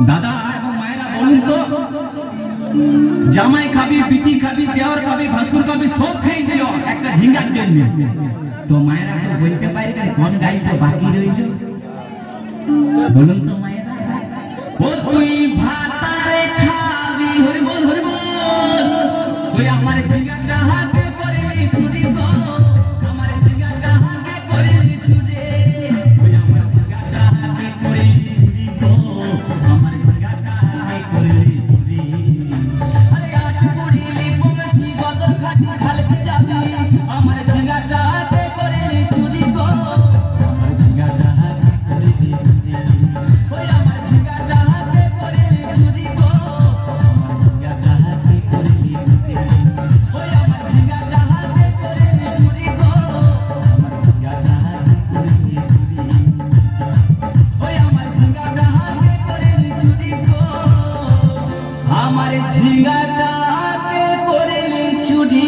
दादा मायरा बोलूं तो জামাই খাবি পিটি খাবি দেওর খাবি ভাসুর খাবি সব খাই দিও একটা ঝিঙ্গার জন্য তো মায়েরা তো বলতে পারে কোন গাইতে বাকি রইল বলুন তো মায়েরা ও তুই ভাতারে খাবি হরি বল ওই আমার ঝিঙ্গাটা হাতে করে চুরি গো আমার ঝিঙ্গাটা হাতে করে চুরি ওই আমার ঝিঙ্গাটা হাতে করে চুরি গো আমার ঝিঙ্গাটা হাতে করে চুরি আরে আট পড়িলি বংশী গদর খাটি খালকে যাবি আমার ঝিঙ্গাটা হাতে করে চুরি গো আমার ঝিঙ্গাটা হাতে করে চুরি ওই আমার ঝিঙ্গাটা হাতে করে চুরি গো আমার ঝিঙ্গাটা হাতে করে চুরি ওই আমার ঝিঙ্গাটা হাতে করে চুরি গো আমার ঝিঙ্গাটা হাতে করে চুরি ওই আমার ঝিঙ্গাটা হাতে করে চুরি গো আমার ঝিঙ্গাটা হাতে করে চুরি।